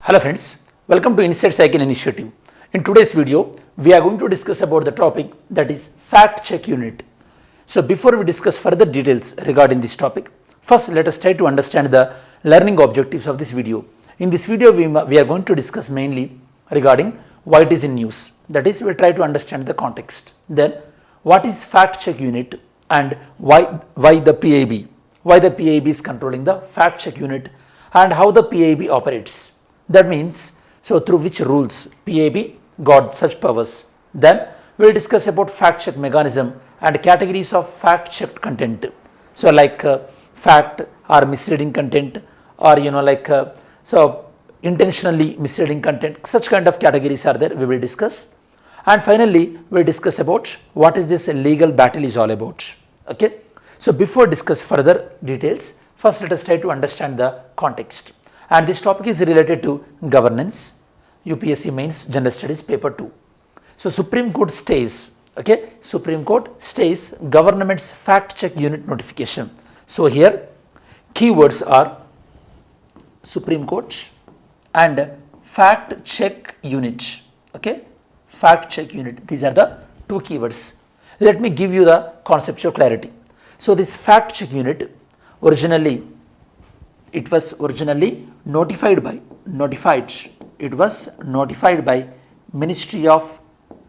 Hello friends, welcome to Inside Cycle Initiative. In today's video, we are going to discuss about the topic that is fact check unit. So before we discuss further details regarding this topic, first let us try to understand the learning objectives of this video. In this video, we are going to discuss mainly regarding why it is in news. That is, we will try to understand the context. Then what is fact check unit and why the PIB, why the PIB is controlling the fact check unit and how the PIB operates. That means, so through which rules PIB got such powers. Then we will discuss about fact check mechanism and categories of fact checked content. So like fact or misleading content, or so intentionally misleading content, such kind of categories are there, we will discuss. And finally, we will discuss about what is this legal battle is all about. Okay. So before discuss further details, first let us try to understand the context. And this topic is related to governance, UPSC Mains General Studies paper 2. So Supreme Court stays, okay, Supreme Court stays government's fact check unit notification. So here keywords are Supreme Court and fact check unit, okay, fact check unit. These are the two keywords. Let me give you the conceptual clarity. So this fact check unit it was originally notified by Ministry of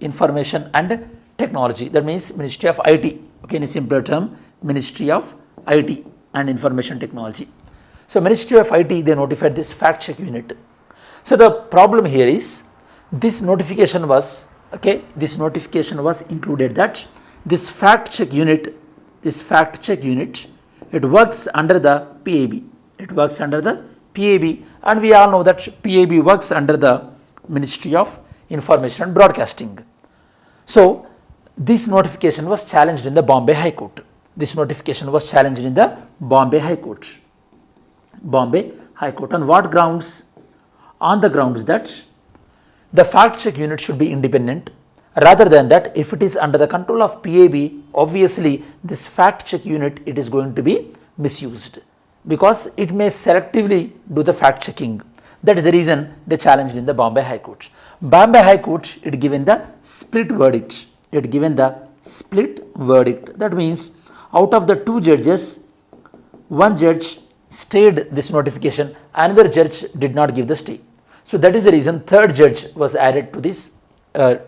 Information and Technology. That means Ministry of IT, okay, in a simpler term, Ministry of IT and Information Technology. So Ministry of IT, they notified this fact check unit. So the problem here is this notification was, okay, this notification was included that this fact check unit, it works under the PIB. It works under the PIB, and we all know that PIB works under the Ministry of Information and Broadcasting. So this notification was challenged in the Bombay High Court. Bombay High Court. On what grounds? On the grounds that the fact check unit should be independent. Rather than that, if it is under the control of PIB, obviously this fact check unit, it is going to be misused, because it may selectively do the fact checking. That is the reason they challenged in the Bombay High Court. Bombay High Court, it given the split verdict. That means out of the two judges, one judge stayed this notification, another judge did not give the stay. So that is the reason third judge was added to this trial,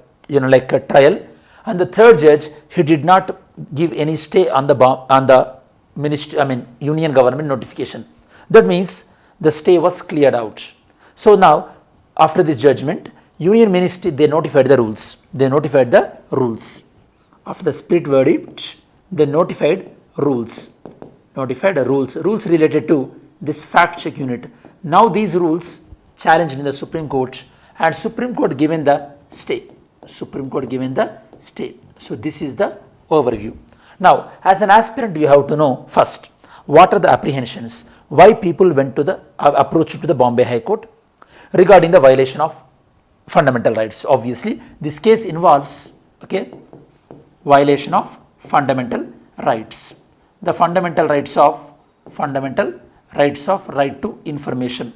and the third judge, he did not give any stay on the union government notification. That means the stay was cleared out. So now after this judgment, Union Ministry, they notified the rules. After the split verdict, they notified rules related to this fact check unit. Now these rules challenged in the Supreme Court, and Supreme Court given the stay. So this is the overview. Now, as an aspirant, you have to know first what are the apprehensions, why people went to the approach to the Bombay High Court regarding the violation of fundamental rights. Obviously, this case involves, okay, violation of fundamental rights. The fundamental rights of right to information.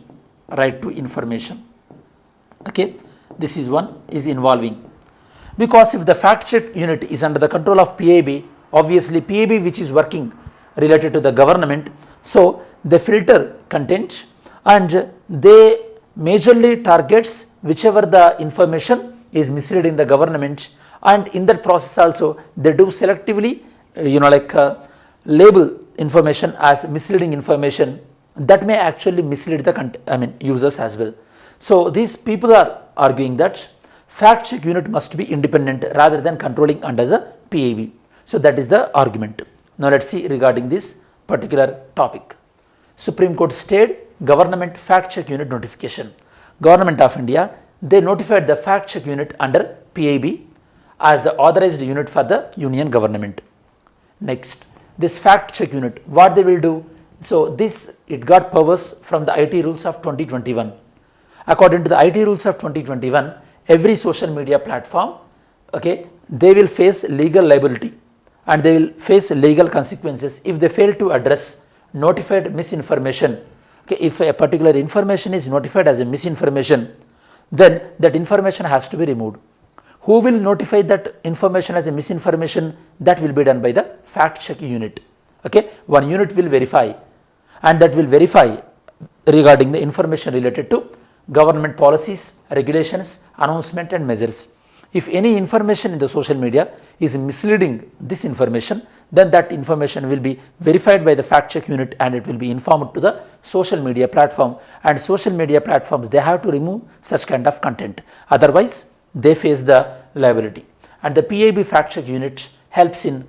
Okay, this is one is involving, because if the fact check unit is under the control of PIB, obviously PIB, which is working related to the government, so they filter content and they majorly targets whichever the information is misleading the government, and in that process also they do selectively label information as misleading information that may actually mislead the users as well. So these people are arguing that fact check unit must be independent rather than controlling under the PIB. So that is the argument. Now let's see regarding this particular topic. Supreme Court stayed government fact check unit notification. Government of India, they notified the fact check unit under PIB as the authorized unit for the union government. Next, this fact check unit, what they will do? So it got powers from the IT rules of 2021. According to the IT rules of 2021, every social media platform, okay, they will face legal liability and they will face legal consequences if they fail to address notified misinformation Okay, if a particular information is notified as a misinformation, then that information has to be removed. Who will notify that information as a misinformation? That will be done by the fact check unit. Okay, one unit will verify, and that will verify regarding the information related to government policies, regulations, announcement and measures. If any information in the social media is misleading this information, then that information will be verified by the fact check unit and it will be informed to the social media platform, and social media platforms, they have to remove such kind of content, otherwise they face the liability. And the PIB fact check unit helps in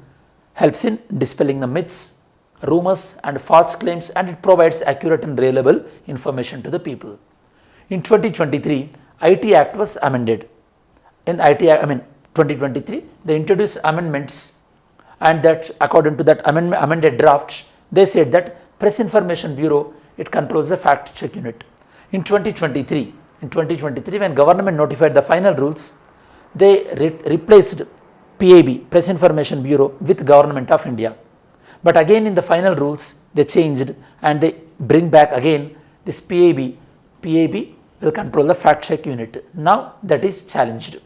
dispelling the myths, rumors and false claims, and it provides accurate and reliable information to the people. In 2023, IT Act was amended. In 2023, they introduced amendments, and that according to that amended draft, they said that Press Information Bureau, it controls the fact check unit. In 2023, when government notified the final rules, they replaced PIB, Press Information Bureau, with Government of India. But again in the final rules, they changed and they bring back again this PIB will control the fact check unit. Now that is challenged.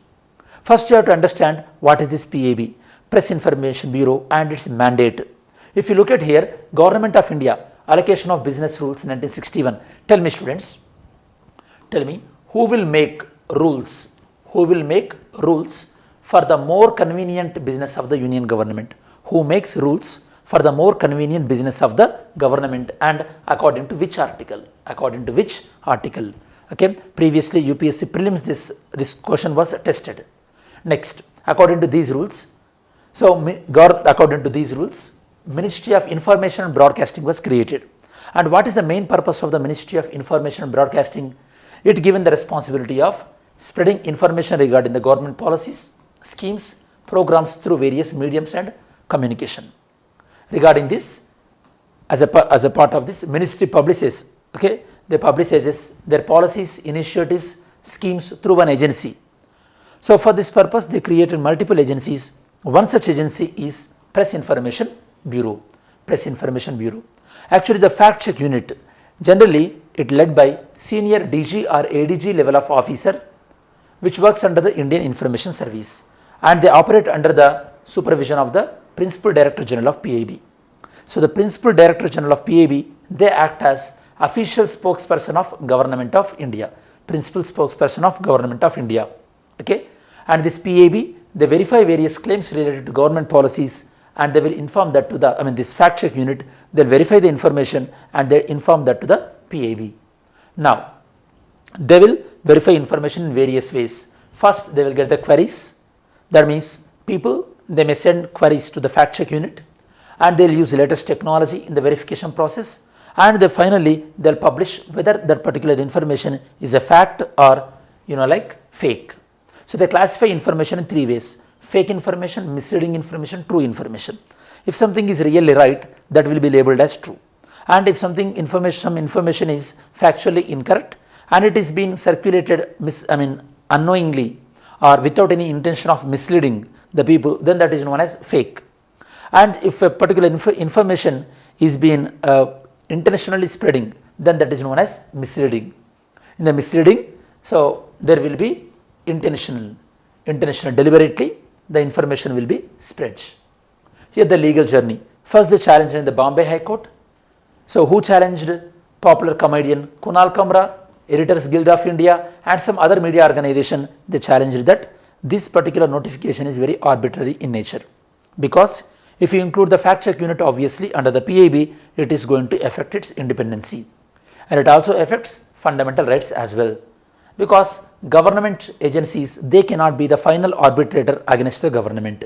First you have to understand what is this PIB, Press Information Bureau, and its mandate. If you look at here, Government of India, Allocation of Business Rules 1961. Tell me students, tell me who will make rules? Who will make rules for the more convenient business of the Union government? Who makes rules for the more convenient business of the government, and according to which article? According to which article? Okay, previously UPSC prelims this question was tested. Next, according to these rules, according to these rules, Ministry of Information and Broadcasting was created. And what is the main purpose of the Ministry of Information and Broadcasting? It given the responsibility of spreading information regarding the government policies, schemes, programs through various mediums and communication. Regarding this, as a part of this, ministry publishes, okay, they publishes their policies, initiatives, schemes through one agency. So for this purpose, they created multiple agencies. One such agency is Press Information Bureau. Press Information Bureau. Actually, the fact check unit, generally it led by senior DG or ADG level of officer, which works under the Indian Information Service, and they operate under the supervision of the Principal Director General of PIB. So the Principal Director General of PIB, they act as official spokesperson of Government of India, Principal Spokesperson of Government of India. Okay, and this PIB, they verify various claims related to government policies, and they will inform that to the, this fact check unit, they'll verify the information and they inform that to the PIB. Now, they will verify information in various ways. First, they will get the queries. That means people, they may send queries to the fact check unit, and they'll use latest technology in the verification process, and they finally they'll publish whether that particular information is a fact or fake. So they classify information in three ways: fake information, misleading information, true information. If something is really right, that will be labeled as true, and if some information is factually incorrect and it is being circulated unknowingly or without any intention of misleading the people, then that is known as fake. And if a particular information is being intentionally spreading, then that is known as misleading. In the misleading, so there will be intentional, deliberately the information will be spread. Here the legal journey. First they challenged in the Bombay High Court. So who challenged? Popular comedian Kunal Kamra, Editors Guild of India, and some other media organization. They challenged that this particular notification is very arbitrary in nature, because if you include the fact check unit, obviously under the PIB, it is going to affect its independency, and it also affects fundamental rights as well, because government agencies, they cannot be the final arbitrator against the government.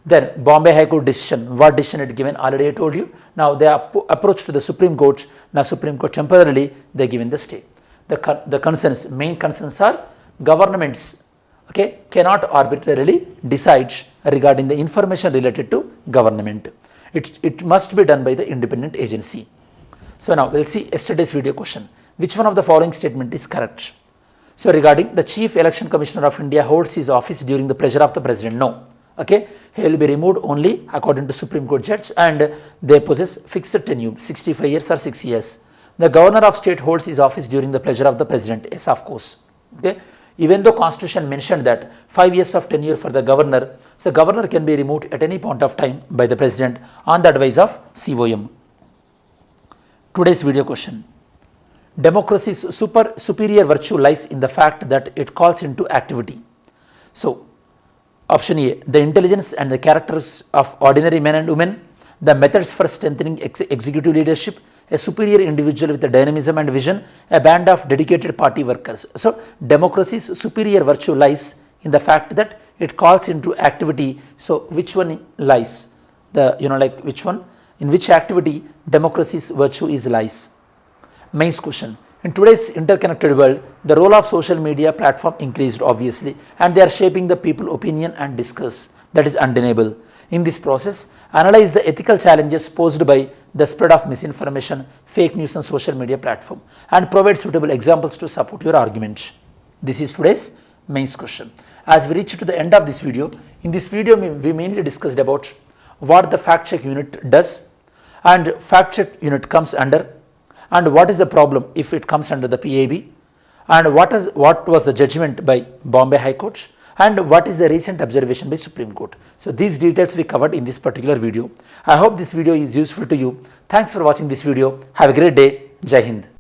Then Bombay High Court decision, what decision it given, already I told you. Now they approach to the Supreme Court. Now Supreme Court temporarily they given the stay. The concerns, main concerns are governments, okay, cannot arbitrarily decide regarding the information related to government. It must be done by the independent agency. So now we'll see yesterday's video question. Which one of the following statement is correct? So regarding the Chief Election Commissioner of India holds his office during the pleasure of the President. No. Okay, he will be removed only according to Supreme Court judge, and they possess fixed tenure, 65 years or 6 years. The governor of state holds his office during the pleasure of the president. Yes, of course. Okay. Even though constitution mentioned that 5 years of tenure for the governor, so governor can be removed at any point of time by the president on the advice of COM. Today's video question. Democracy's superior virtue lies in the fact that it calls into activity. So, option A, the intelligence and the characters of ordinary men and women, the methods for strengthening executive leadership, a superior individual with a dynamism and vision, a band of dedicated party workers. So, democracy's superior virtue lies in the fact that it calls into activity. So, which one lies? Which one? In which activity democracy's virtue is lies? Main question. In today's interconnected world, the role of social media platform increased obviously, and they are shaping the people opinion and discourse. That is undeniable. In this process, analyze the ethical challenges posed by the spread of misinformation, fake news and social media platform, and provide suitable examples to support your argument. This is today's main question. As we reach to the end of this video, in this video we mainly discussed about what the fact check unit does, and fact check unit comes under, and what is the problem if it comes under the PAB, and what was the judgment by Bombay High Court, and what is the recent observation by Supreme Court. So these details we covered in this particular video. I hope this video is useful to you. Thanks for watching this video. Have a great day. Jai Hind.